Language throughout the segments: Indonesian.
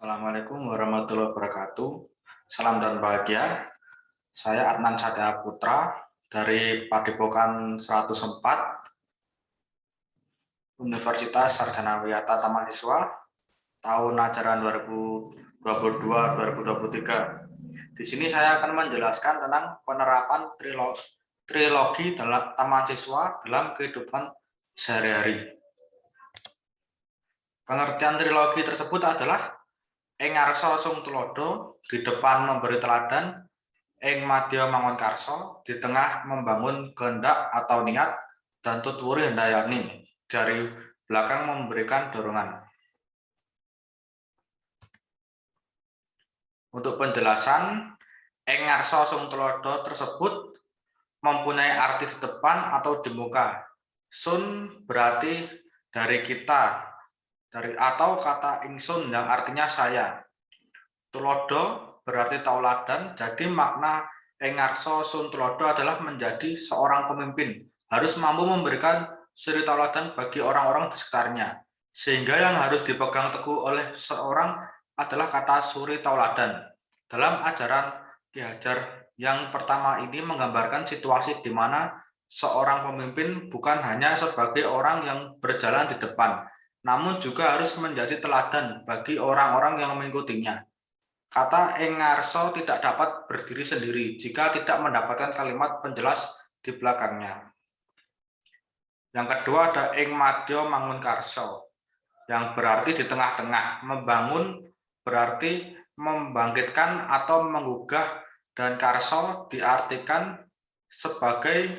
Assalamualaikum warahmatullahi wabarakatuh. Salam dan bahagia. Saya Adnan Satya Putra dari Padepokan 104 Universitas Sarjana Wiyata Tamasiswa tahun ajaran 2022-2023. Di sini saya akan menjelaskan tentang penerapan trilogi dalam taman siswa dalam kehidupan sehari-hari. Pengertian trilogi tersebut adalah ing ngarsa sung tulodo, di depan memberi teladan, ing madya mangun karso, di tengah membangun kehendak atau niat, dan tutwuri hendayani, dari belakang memberikan dorongan. Untuk penjelasan, ing ngarsa sung tulodo tersebut mempunyai arti di depan atau di muka. Sun berarti dari kita, atau kata ingsun yang artinya saya. Tulodo berarti tauladan, jadi makna ing ngarsa sun tulodo adalah menjadi seorang pemimpin, harus mampu memberikan suri tauladan bagi orang-orang di sekitarnya. Sehingga yang harus dipegang teguh oleh seorang adalah kata suri tauladan. Dalam ajaran Ki Hajar yang pertama ini menggambarkan situasi di mana seorang pemimpin bukan hanya sebagai orang yang berjalan di depan, namun juga harus menjadi teladan bagi orang-orang yang mengikutinya. Kata ing ngarsa tidak dapat berdiri sendiri jika tidak mendapatkan kalimat penjelas di belakangnya. Yang kedua ada ing madya mangun karso, yang berarti di tengah-tengah. Membangun berarti membangkitkan atau menggugah, dan karso diartikan sebagai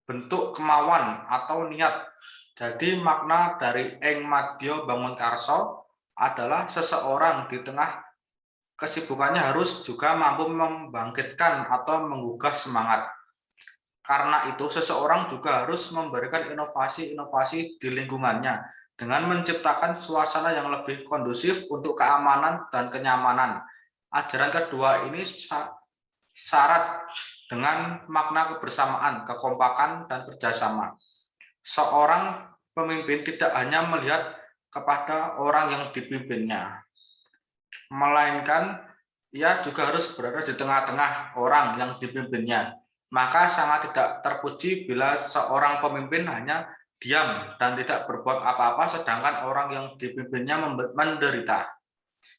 bentuk kemauan atau niat. Jadi makna dari ing madya bangun karso adalah seseorang di tengah kesibukannya harus juga mampu membangkitkan atau menggugah semangat. Karena itu, seseorang juga harus memberikan inovasi-inovasi di lingkungannya dengan menciptakan suasana yang lebih kondusif untuk keamanan dan kenyamanan. Ajaran kedua ini syarat dengan makna kebersamaan, kekompakan, dan kerjasama. Seorang pemimpin tidak hanya melihat kepada orang yang dipimpinnya, melainkan ia juga harus berada di tengah-tengah orang yang dipimpinnya. Maka sangat tidak terpuji bila seorang pemimpin hanya diam dan tidak berbuat apa-apa sedangkan orang yang dipimpinnya menderita.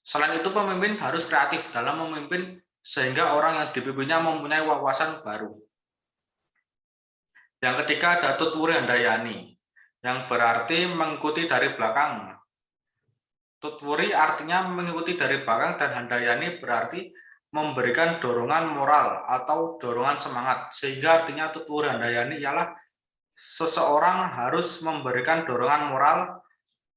Selain itu, pemimpin harus kreatif dalam memimpin sehingga orang yang dipimpinnya mempunyai wawasan baru. Yang ketiga ada tutwuri handayani, yang berarti mengikuti dari belakang. Tutwuri artinya mengikuti dari belakang, dan handayani berarti memberikan dorongan moral atau dorongan semangat. Sehingga artinya tutwuri handayani ialah seseorang harus memberikan dorongan moral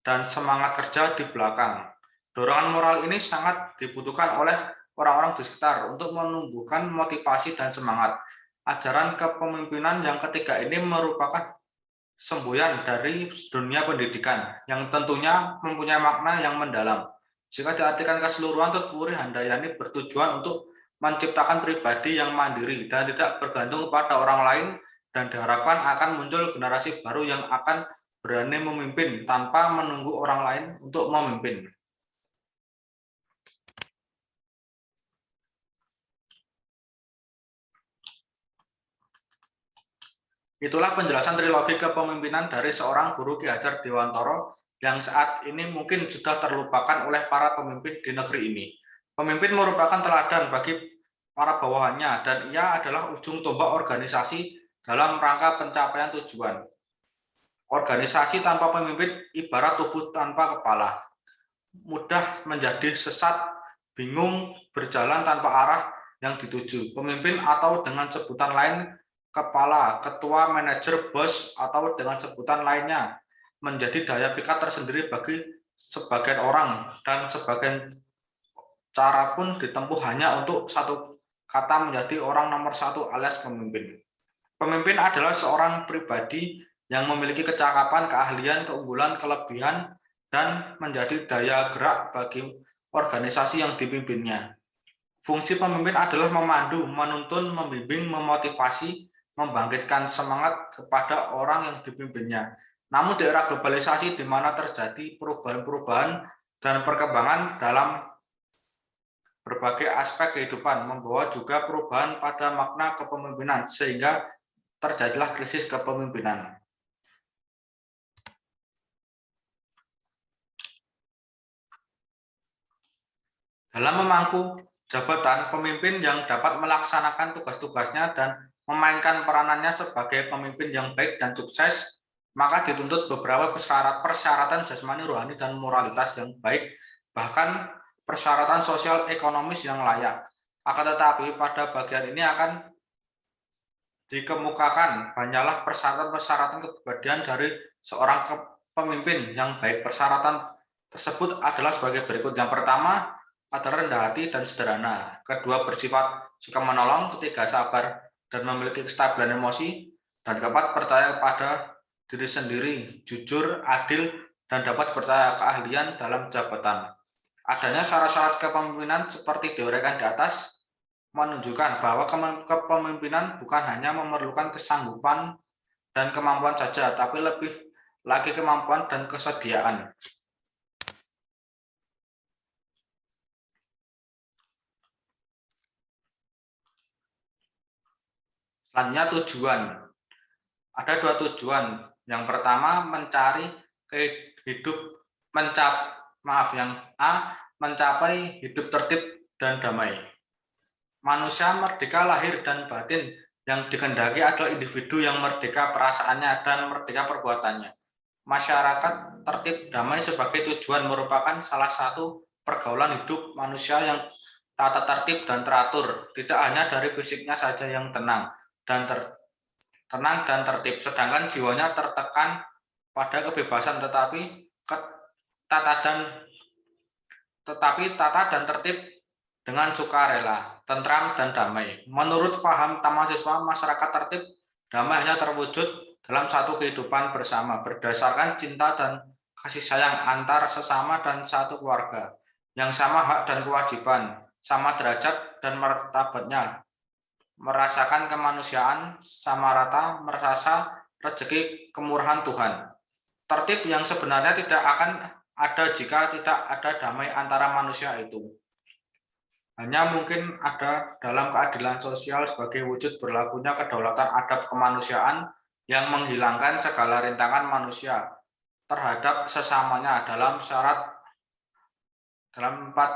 dan semangat kerja di belakang. Dorongan moral ini sangat dibutuhkan oleh orang-orang di sekitar untuk menumbuhkan motivasi dan semangat. Ajaran kepemimpinan yang ketiga ini merupakan semboyan dari dunia pendidikan yang tentunya mempunyai makna yang mendalam. Jika diartikan keseluruhan, tutwuri handayani bertujuan untuk menciptakan pribadi yang mandiri dan tidak bergantung pada orang lain, dan diharapkan akan muncul generasi baru yang akan berani memimpin tanpa menunggu orang lain untuk memimpin. Itulah penjelasan trilogi kepemimpinan dari seorang guru Ki Hajar Dewantara yang saat ini mungkin sudah terlupakan oleh para pemimpin di negeri ini. Pemimpin merupakan teladan bagi para bawahannya, dan ia adalah ujung tombak organisasi dalam rangka pencapaian tujuan. Organisasi tanpa pemimpin ibarat tubuh tanpa kepala, mudah menjadi sesat, bingung, berjalan tanpa arah yang dituju. Pemimpin atau dengan sebutan lain kepala, ketua, manajer, bos, atau dengan sebutan lainnya menjadi daya pikat tersendiri bagi sebagian orang, dan sebagian cara pun ditempuh hanya untuk satu kata menjadi orang nomor satu alias pemimpin. Pemimpin adalah seorang pribadi yang memiliki kecakapan, keahlian, keunggulan, kelebihan, dan menjadi daya gerak bagi organisasi yang dipimpinnya. Fungsi pemimpin adalah memandu, menuntun, membimbing, memotivasi, membangkitkan semangat kepada orang yang dipimpinnya. Namun di era globalisasi di mana terjadi perubahan-perubahan dan perkembangan dalam berbagai aspek kehidupan, membawa juga perubahan pada makna kepemimpinan, sehingga terjadilah krisis kepemimpinan. Dalam memangku jabatan, pemimpin yang dapat melaksanakan tugas-tugasnya dan memainkan peranannya sebagai pemimpin yang baik dan sukses, maka dituntut beberapa persyaratan jasmani, rohani, dan moralitas yang baik, bahkan persyaratan sosial ekonomis yang layak. Akan tetapi pada bagian ini akan dikemukakan banyaklah persyaratan-persyaratan kepribadian dari seorang pemimpin yang baik. Persyaratan tersebut adalah sebagai berikut. Yang pertama adalah rendah hati dan sederhana. Kedua, bersifat suka menolong. Ketiga, sabar dan memiliki kestabilan emosi. Dan keempat, percaya pada diri sendiri, jujur, adil, dan dapat percaya keahlian dalam jabatan. Adanya syarat-syarat kepemimpinan seperti diuraikan di atas menunjukkan bahwa kepemimpinan bukan hanya memerlukan kesanggupan dan kemampuan saja, tapi lebih lagi kemampuan dan kesediaan. Selanjutnya tujuan. Ada dua tujuan. Yang pertama mencari mencapai hidup tertib dan damai. Manusia merdeka lahir dan batin, yang dikehendaki adalah individu yang merdeka perasaannya dan merdeka perbuatannya. Masyarakat tertib damai sebagai tujuan merupakan salah satu pergaulan hidup manusia yang tata tertib dan teratur, tidak hanya dari fisiknya saja yang tenang dan tertib, sedangkan jiwanya tertekan pada kebebasan, tetapi tata dan tertib dengan sukarela, tentram, dan damai. Menurut paham mahasiswa, masyarakat tertib damai hanya terwujud dalam satu kehidupan bersama, berdasarkan cinta dan kasih sayang antar sesama dan satu keluarga, yang sama hak dan kewajiban, sama derajat dan martabatnya, merasakan kemanusiaan sama rata, merasa rezeki kemurahan Tuhan. Tertib yang sebenarnya tidak akan ada jika tidak ada damai antara manusia itu. Hanya mungkin ada dalam keadilan sosial sebagai wujud berlakunya kedaulatan adab kemanusiaan yang menghilangkan segala rintangan manusia terhadap sesamanya dalam 4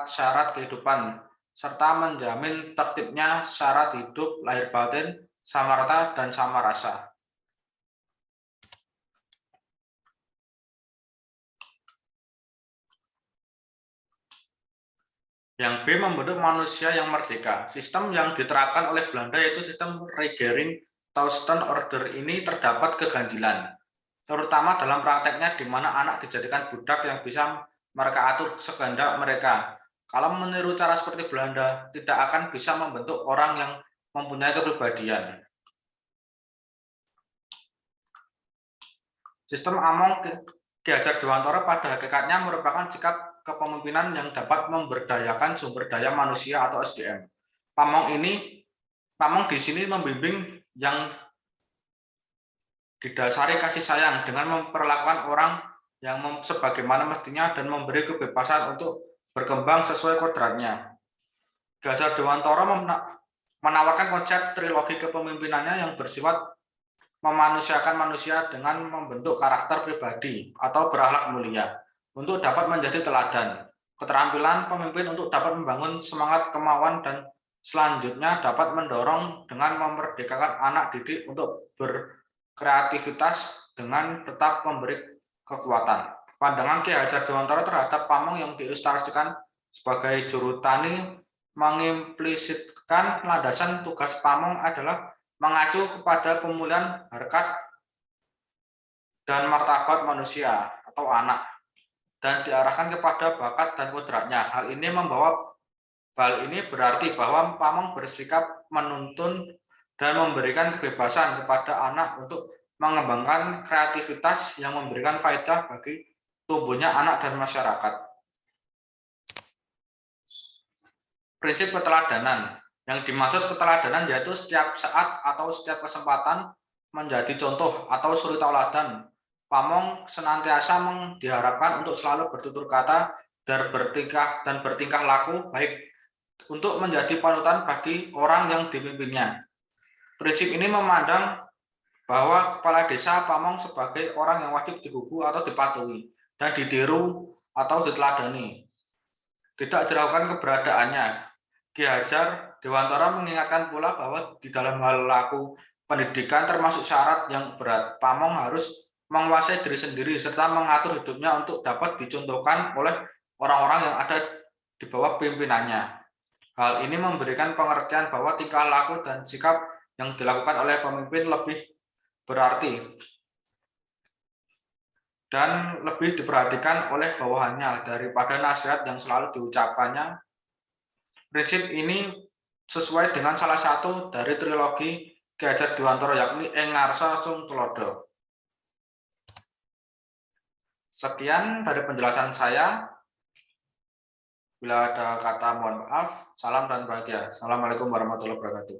syarat kehidupan, serta menjamin tertibnya syarat hidup lahir batin, sama rata, dan sama rasa. Yang B, membentuk manusia yang merdeka. Sistem yang diterapkan oleh Belanda yaitu sistem Regering Tausten Order ini terdapat keganjilan, terutama dalam prakteknya di mana anak dijadikan budak yang bisa mereka atur sekehendak mereka. Kalau meniru cara seperti Belanda, tidak akan bisa membentuk orang yang mempunyai kepribadian. Sistem Among Ki Hajar Dewantara pada hakikatnya merupakan sikap kepemimpinan yang dapat memberdayakan sumber daya manusia atau SDM. Pamong di sini membimbing yang didasari kasih sayang dengan memperlakukan orang yang sebagaimana mestinya dan memberi kebebasan untuk berkembang sesuai kodratnya. Ki Hajar Dewantara menawarkan konsep trilogi kepemimpinannya yang bersifat memanusiakan manusia dengan membentuk karakter pribadi atau berakhlak mulia untuk dapat menjadi teladan, keterampilan pemimpin untuk dapat membangun semangat kemauan, dan selanjutnya dapat mendorong dengan memerdekakan anak didik untuk berkreativitas dengan tetap memberi kekuatan. Pandangan Ki Hajar Dewantara terhadap pamong yang diilustrasikan sebagai juru tani mengimplisitkan landasan tugas pamong adalah mengacu kepada pemulihan harkat dan martabat manusia atau anak, dan diarahkan kepada bakat dan kodratnya. Hal ini berarti bahwa pamong bersikap menuntun dan memberikan kebebasan kepada anak untuk mengembangkan kreativitas yang memberikan faedah bagi tumbuhnya anak dan masyarakat. Prinsip keteladanan. Yang dimaksud keteladanan yaitu setiap saat atau setiap kesempatan menjadi contoh atau suri tauladan. Pamong senantiasa diharapkan untuk selalu bertutur kata dan bertingkah laku baik untuk menjadi panutan bagi orang yang dipimpinnya. Prinsip ini memandang bahwa kepala desa pamong sebagai orang yang wajib digugu atau dipatuhi dan ditiru atau diteladani. Tidak diragukan keberadaannya. Ki Hajar Dewantara mengingatkan pula bahwa di dalam hal laku pendidikan termasuk syarat yang berat. Pamong harus menguasai diri sendiri serta mengatur hidupnya untuk dapat dicontohkan oleh orang-orang yang ada di bawah pimpinannya. Hal ini memberikan pengertian bahwa tingkah laku dan sikap yang dilakukan oleh pemimpin lebih berarti dan lebih diperhatikan oleh bawahannya daripada nasihat yang selalu diucapkannya. Prinsip ini sesuai dengan salah satu dari trilogi Ki Hajar Dewantara, yakni Ing Ngarsa Sung Tulodo. Sekian dari penjelasan saya. Bila ada kata mohon maaf, salam dan bahagia. Assalamualaikum warahmatullahi wabarakatuh.